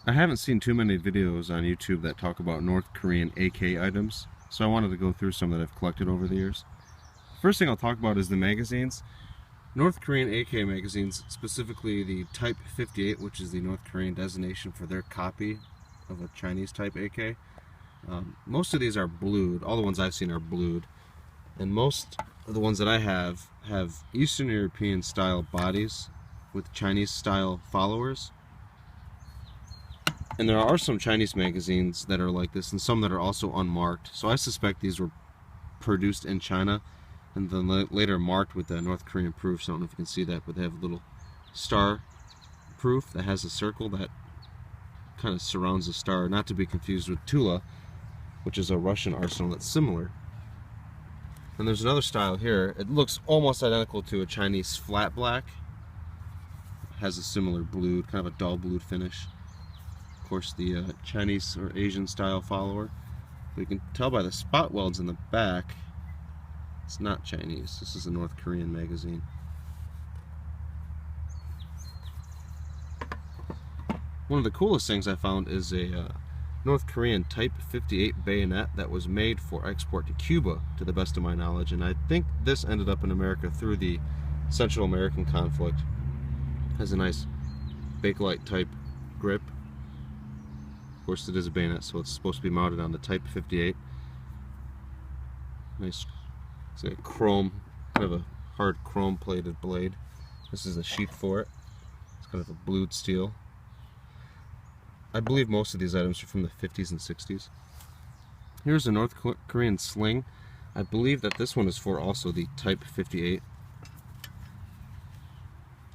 I haven't seen too many videos on YouTube that talk about North Korean AK items, so I wanted to go through some that I've collected over the years. First thing I'll talk about is the magazines. North Korean AK magazines, specifically the Type 58, which is the North Korean designation for their copy of a Chinese type AK. Most of these are blued. All the ones I've seen are blued. And most of the ones that I have Eastern European style bodies with Chinese style followers. And there are some Chinese magazines that are like this and some that are also unmarked. So I suspect these were produced in China and then later marked with the North Korean proofs. I don't know if you can see that, but they have a little star proof that has a circle that kind of surrounds the star, not to be confused with Tula, which is a Russian arsenal that's similar. And there's another style here. It looks almost identical to a Chinese flat black. It has a similar blued, kind of a dull blued finish. Of course, the Chinese or Asian style follower. But you can tell by the spot welds in the back, it's not Chinese. This is a North Korean magazine. One of the coolest things I found is a North Korean Type 58 bayonet that was made for export to Cuba, to the best of my knowledge, and I think this ended up in America through the Central American conflict. Has a nice Bakelite type grip. Of course, it is a bayonet, so it's supposed to be mounted on the Type 58. Nice, it's like a chrome, kind of a hard chrome plated blade. This is a sheath for it. It's kind of a blued steel. I believe most of these items are from the 50s and 60s. Here's a North Korean sling. I believe that this one is for also the Type 58.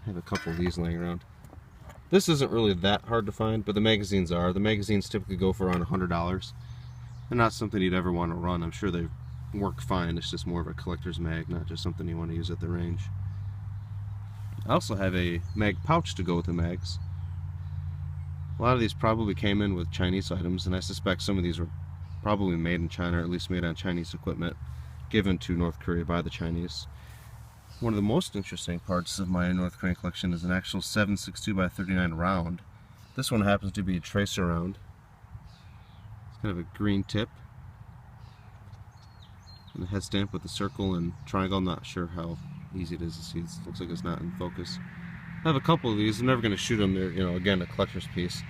I have a couple of these laying around. This isn't really that hard to find, but the magazines are. The magazines typically go for around $100. They're not something you'd ever want to run. I'm sure they work fine. It's just more of a collector's mag, not just something you want to use at the range. I also have a mag pouch to go with the mags. A lot of these probably came in with Chinese items, and I suspect some of these were probably made in China, or at least made on Chinese equipment, given to North Korea by the Chinese. One of the most interesting parts of my North Korean collection is an actual 7.62x39 round. This one happens to be a tracer round. It's kind of a green tip. And a head stamp with a circle and triangle. I'm not sure how easy it is to see. It looks like it's not in focus. I have a couple of these. I'm never going to shoot them. They're, again, a collector's piece.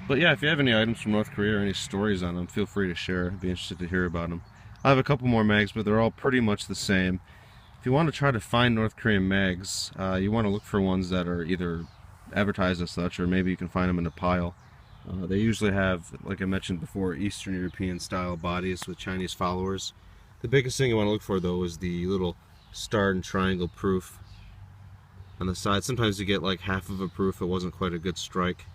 But yeah, if you have any items from North Korea or any stories on them, feel free to share. I'd be interested to hear about them. I have a couple more mags, but they're all pretty much the same. If you want to try to find North Korean mags, you want to look for ones that are either advertised as such, or maybe you can find them in a pile. They usually have, like I mentioned before, Eastern European style bodies with Chinese followers. The biggest thing you want to look for, though, is the little star and triangle proof on the side. Sometimes you get like half of a proof. It wasn't quite a good strike.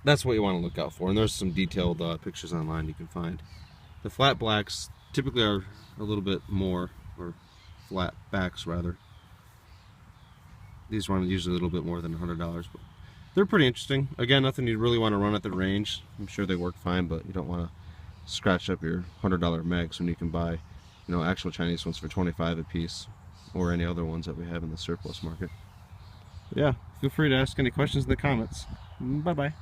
That's what you want to look out for, and there's some detailed pictures online you can find. The flat blacks typically are a little bit more, or flat backs rather. These run usually a little bit more than $100, but they're pretty interesting. Again, nothing you really want to run at the range. I'm sure they work fine, but you don't want to scratch up your $100 mags when you can buy, actual Chinese ones for $25 a piece, or any other ones that we have in the surplus market. But yeah, feel free to ask any questions in the comments. Bye bye.